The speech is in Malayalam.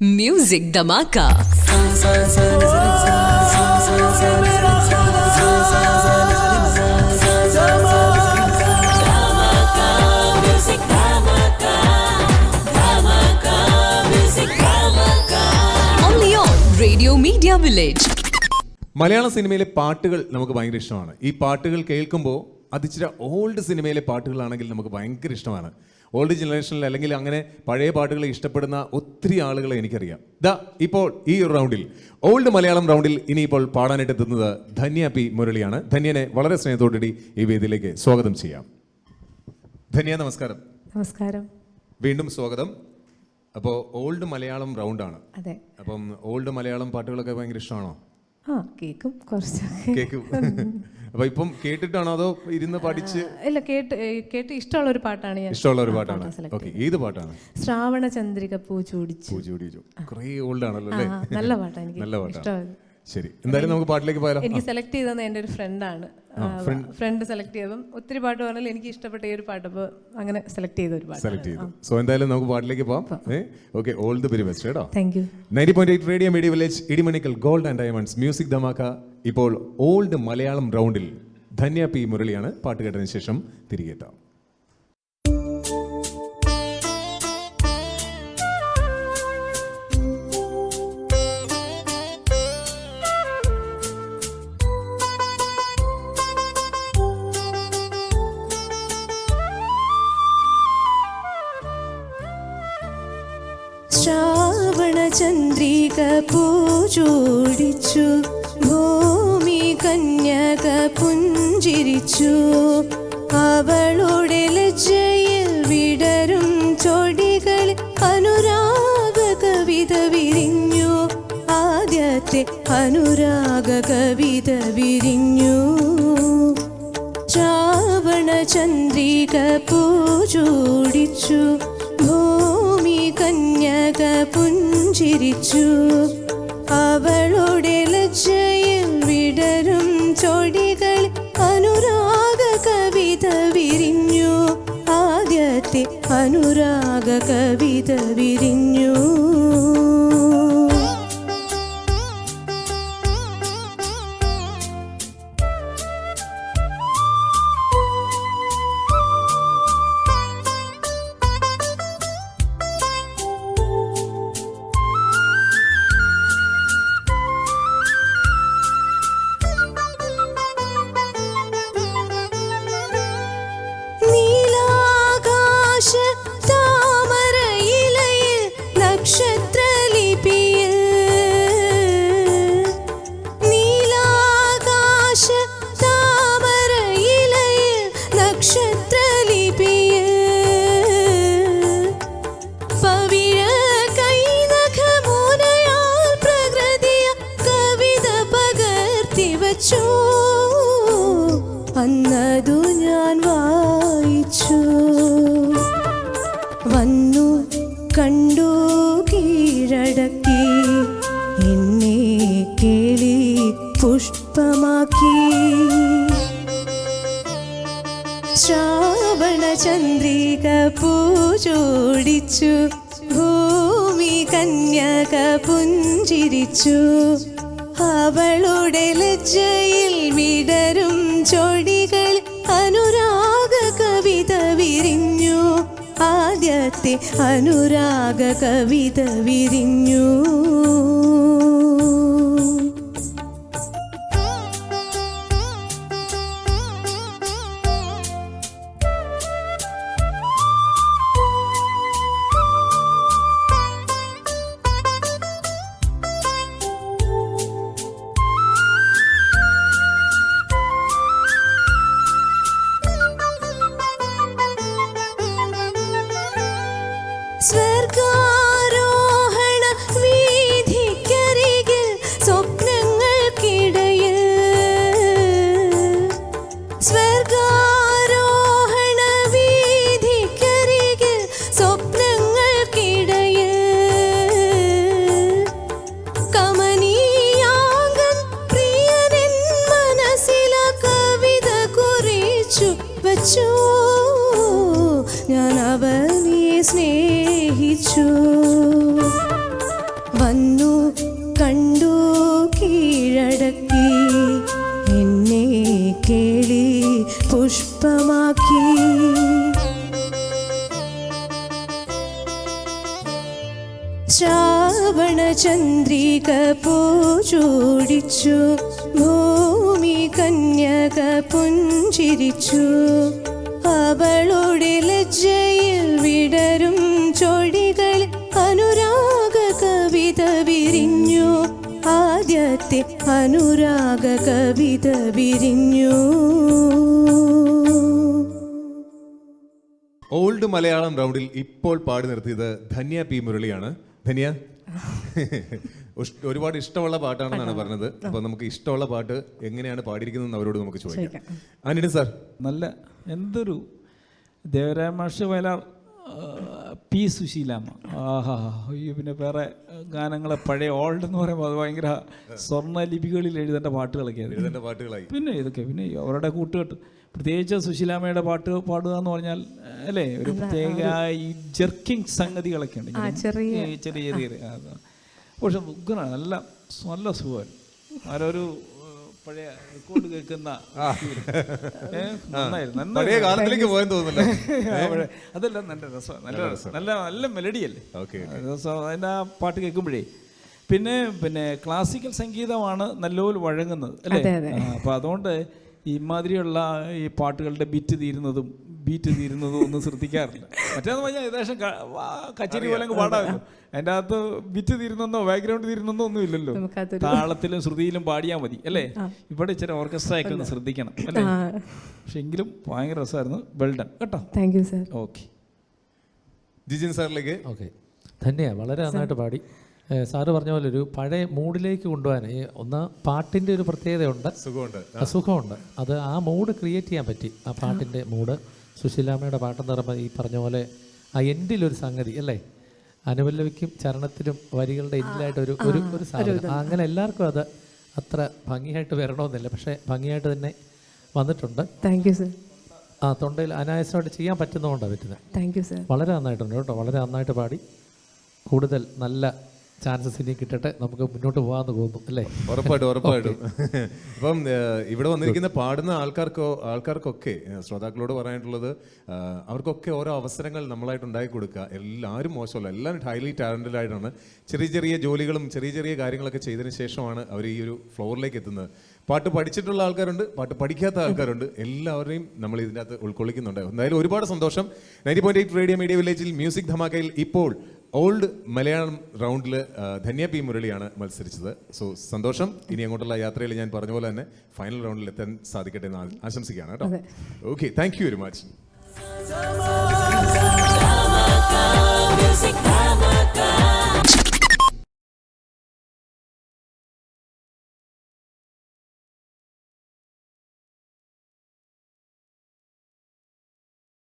म्यूजिक धमाका। Only on Radio Media Village. മലയാള സിനിമയിലെ പാട്ടുകൾ നമുക്ക് ഭയങ്കര ഇഷ്ടമാണ്. ഈ പാട്ടുകൾ കേൾക്കുമ്പോൾ അത് ഇച്ചിരി ഓൾഡ് സിനിമയിലെ പാട്ടുകളാണെങ്കിൽ നമുക്ക് ഭയങ്കര ഇഷ്ടമാണ്. ഓൾഡ് ജനറേഷനിൽ അല്ലെങ്കിൽ അങ്ങനെ പഴയ പാട്ടുകളെ ഇഷ്ടപ്പെടുന്ന ഒത്തിരി ആളുകളെ എനിക്കറിയാം. ഇപ്പോൾ ഈ ഒരു റൗണ്ടിൽ ഓൾഡ് മലയാളം റൗണ്ടിൽ ഇനിയിപ്പോൾ പാടാനായിട്ട് എത്തുന്നത് ധന്യ പി മുരളിയാണ്. ധന്യനെ വളരെ സ്നേഹത്തോടുകൂടി ഈ വേദിയിലേക്ക് സ്വാഗതം ചെയ്യാം. ധന്യ, നമസ്കാരം. നമസ്കാരം. വീണ്ടും സ്വാഗതം. അപ്പോൾ ഓൾഡ് മലയാളം റൗണ്ടാണ്. അതെ. അപ്പം ഓൾഡ് മലയാളം പാട്ടുകളൊക്കെ ഭയങ്കര ഇഷ്ടമാണോ? കേക്കും കുറച്ചൊക്കെ കേക്കും. അപ്പൊ ഇപ്പം കേട്ടിട്ടാണോ അതോ ഇരുന്ന് പഠിച്ച്? ഇല്ല, കേട്ട് ഇഷ്ടമുള്ള ഒരു പാട്ടാണ് ഞാൻ. ഇഷ്ടമുള്ള ഒരു പാട്ടാണ്. ഓക്കെ, ഏത് പാട്ടാണ്? ശ്രാവണ ചന്ദ്രിക പൂ ചൂടിച്ചു. കുറേ ഓൾഡ് ആണല്ലോ അല്ലേ? നല്ല പാട്ടാണ്, എനിക്ക് നല്ല പാട്ടാണ്. ഇഷ്ടമായത്. ശരി, എന്തായാലും നമുക്ക് പാട്ടിലേക്ക് പോയാലോ? എനിക്ക് സെലക്ട് ചെയ്തത് എൻ്റെ ഒരു ഫ്രണ്ടാണ്. ഫ്രണ്ട് സെലക്ട് ചെയ്തതും ഒത്തിരി പാട്ട് പറഞ്ഞാൽ എനിക്ക് ഇഷ്ടപ്പെട്ട ഈ ഒരു പാട്ട്, അപ്പോൾ അങ്ങനെ സെലക്ട് ചെയ്ത ഒരു പാട്ട് സെലക്ട് ചെയ്തു. സോ എന്തായാലും നമുക്ക് പാട്ടിലേക്ക് പോവാം. Okay, all the very best കേട്ടോ. Thank you. 90.8 radio media village, Idimanikkal gold and diamonds music Dhamaka. ഇപ്പോൾ ഓൾഡ് മലയാളം റൗണ്ടിൽ ധന്യ പി മുരളിയാണ്. പാട്ട് കേട്ടതിന് ശേഷം തിരികെ എത്താം. ശ്രാവണ ചന്ദ്രിക പൂജോടിച്ചു, ഭൂമി കന്യക പുഞ്ചിരിച്ചു. അവളുടെ ലജ്ജയിൽ വിടരും ചൊടികൾ അനുരാഗ കവിത വിരിഞ്ഞു. ആദ്യത്തെ അനുരാഗ കവിത വിരിഞ്ഞു. ശ്രാവണ ചന്ദ്രിക പൂജോടിച്ചു, ഭൂമി കന്യക പുഞ്ചിരിച്ചു. അവളുടെ ലജ്ജയിൽ വിടരും ചൊടികൾ അനുരാഗ കവിത വിരിഞ്ഞു. ആദ്യത്തെ അനുരാഗ കവിത വിരിഞ്ഞു. അന്നതു ഞാൻ വായിച്ചു, വന്നു കണ്ടു കീഴടക്കി, എന്നെ കേളി പുഷ്പമാക്കി. ശ്രാവണ ചന്ദ്രിക പൂജോടിച്ചു, ഭൂമി കന്യക പുഞ്ചിരിച്ചു. അവളുടെ ലജ്ജയിൽ വിടരും ചൊടികൾ അനുരാഗ കവിത വിരിഞ്ഞു. ആദ്യത്തെ അനുരാഗ കവിത വിരിഞ്ഞു. സ്വർഗാരോഹണ വന്നു കണ്ടു കീഴടക്കി എന്നെ കേളി പുഷ്പമാക്കി. ശ്രാവണ ചന്ദ്രിക പൂചൂടിച്ചു ഭൂമി കന്യക പുഞ്ചിരിച്ചു. അവളുടെ ലജ്ജയിൽ വിടരും ചൊടികൾ അനുരാഗ കവിത വിരിഞ്ഞു. ആദ്യത്തെ അനുരാഗ കവിത വിരിഞ്ഞു. ഓൾഡ് മലയാളം റൗണ്ടിൽ ഇപ്പോൾ പാടി നിർത്തിയത് ധന്യ പി മുരളിയാണ്. ധന്യ, ഒരുപാട് ഇഷ്ടമുള്ള പാട്ടാണെന്നാണ് പറഞ്ഞത്. അപ്പൊ നമുക്ക് ഇഷ്ടമുള്ള പാട്ട് എങ്ങനെയാണ് പാടിയിരിക്കുന്നത് അവരോട് നമുക്ക് ചോദിക്കാം. ആന്റണി സാർ, നല്ല എന്തൊരു ദേവരായ മാഷ് വയലാർ, പി സുശീലാമ്മ, ആഹാ. അയ്യോ, പിന്നെ വേറെ ഗാനങ്ങളെ പഴയ ഓൾഡ് എന്ന് പറയുമ്പോൾ അത് ഭയങ്കര സ്വർണ്ണ ലിപികളിൽ എഴുതേണ്ട പാട്ടുകളായി. പിന്നെ ഇതൊക്കെ പിന്നെ അവരുടെ കൂട്ടുകെട്ട്, പ്രത്യേകിച്ച് സുശീലാമ്മയുടെ പാട്ട് പാടുക എന്ന് പറഞ്ഞാൽ അല്ലേ, ഒരു പ്രത്യേക ഈ ജെർക്കിങ് സംഗതികളൊക്കെ ഉണ്ട്, ചെറിയ പക്ഷെ ഉഗ്രനാണ്. നല്ല നല്ല സുഖമായിരുന്നു. ആരൊരു പഴയ റെക്കോർഡ് കേൾക്കുന്ന അതല്ല, നല്ല രസം, നല്ല നല്ല മെലഡിയല്ലേ അതിൻ്റെ ആ പാട്ട് കേൾക്കുമ്പോഴേ. പിന്നെ ക്ലാസിക്കൽ സംഗീതമാണ് നല്ലപോലെ വഴങ്ങുന്നത് അല്ലേ. അപ്പം അതുകൊണ്ട് ഇമാതിരിയുള്ള ഈ പാട്ടുകളുടെ ബീറ്റ് തീരുന്നതും ഒന്നും ശ്രദ്ധിക്കാറില്ല. മറ്റേന്ന് പറഞ്ഞാൽ ഏകദേശം കച്ചേരി പോലെ അങ്ങ് പാടാമല്ലോ. അതിൻ്റെ അകത്ത് ബിറ്റ് തീരുന്നോ ബാക്ക്ഗ്രൗണ്ട് തീരുന്നോ ഒന്നും ഇല്ലല്ലോ. താളത്തിലും ശ്രുതിയിലും പാടിയാൽ മതി അല്ലേ. ഇവിടെ ഇച്ചിരി ഓർക്കസ്ട്ര ഒക്കെ ഒന്ന് ശ്രദ്ധിക്കണം അല്ലേ. പക്ഷെ എങ്കിലും ഭയങ്കര രസമായിരുന്നു. വെൽഡൺ കേട്ടോ. Thank you sir. Okay, Jijin സാറിലേക്ക്. ഓക്കെ, ധന്യ വളരെ നന്നായിട്ട് പാടി. സാറ് പറഞ്ഞ പോലെ ഒരു പഴയ മൂഡിലേക്ക് കൊണ്ടുപോകാൻ ഒന്ന് പാട്ടിൻ്റെ ഒരു പ്രത്യേകതയുണ്ട്, സുഖമുണ്ട്. അത് ആ മൂഡ് ക്രിയേറ്റ് ചെയ്യാൻ പറ്റി. ആ പാട്ടിൻ്റെ മൂഡ് സുശീലാമ്മയുടെ പാട്ടെന്ന് പറയുമ്പോൾ ഈ പറഞ്ഞ പോലെ ആ എൻഡിലൊരു സംഗതി അല്ലേ, അനുപല്ലവിക്കും ചരണത്തിലും വരികളുടെ എൻഡിലായിട്ടൊരു ഒരു സാധനം. അങ്ങനെ എല്ലാവർക്കും അത് അത്ര ഭംഗിയായിട്ട് വരണമെന്നില്ല, പക്ഷേ ഭംഗിയായിട്ട് തന്നെ വന്നിട്ടുണ്ട്. Thank you sir. ആ തൊണ്ടയിൽ അനായാസമായിട്ട് ചെയ്യാൻ പറ്റുന്നതുകൊണ്ടാണ് പറ്റുന്നത്. Thank you sir. വളരെ നന്നായിട്ടുണ്ട് കേട്ടോ, വളരെ നന്നായിട്ട് പാടി. കൂടുതൽ നല്ല ചാൻസസ് ഇനി കിട്ടട്ടെ, നമുക്ക് മുന്നോട്ട് പോകാമെന്ന് തോന്നുന്നു അല്ലേ. ഉറപ്പായിട്ടും. ഇപ്പം ഇവിടെ വന്നിരിക്കുന്ന പാടുന്ന ആൾക്കാർക്കൊക്കെ ശ്രോതാക്കളോട് പറയാനുള്ളത്, അവർക്കൊക്കെ ഓരോ അവസരങ്ങൾ നമ്മളായിട്ട് ഉണ്ടാക്കി കൊടുക്കുക. എല്ലാവരും മോശമല്ല, എല്ലാവരും ഹൈലി ടാലന്റഡ് ആയിട്ടാണ്. ചെറിയ ജോലികളും ചെറിയ കാര്യങ്ങളൊക്കെ ചെയ്തതിന് ശേഷമാണ് അവർ ഈ ഒരു ഫ്ലോറിലേക്ക് എത്തുന്നത്. പാട്ട് പഠിച്ചിട്ടുള്ള ആൾക്കാരുണ്ട്, പാട്ട് പഠിക്കാത്ത ആൾക്കാരുണ്ട്. എല്ലാവരെയും നമ്മൾ ഇതിൻ്റെ അകത്ത് ഉൾക്കൊള്ളിക്കുന്നുണ്ട്. എന്തായാലും ഒരുപാട് സന്തോഷം. 90.8 റേഡിയോ മീഡിയ വില്ലേജിൽ മ്യൂസിക് ധമാക്കയിൽ ഇപ്പോൾ ഓൾഡ് മലയാളം റൗണ്ടിൽ ധന്യ പി മുരളിയാണ് മത്സരിച്ചത്. സോ സന്തോഷം. ഇനി അങ്ങോട്ടുള്ള യാത്രയിൽ ഞാൻ പറഞ്ഞ പോലെ തന്നെ ഫൈനൽ റൗണ്ടിൽ എത്താൻ സാധിക്കട്ടെ എന്ന് ആശംസിക്കുകയാണ് കേട്ടോ. Okay, thank you very much.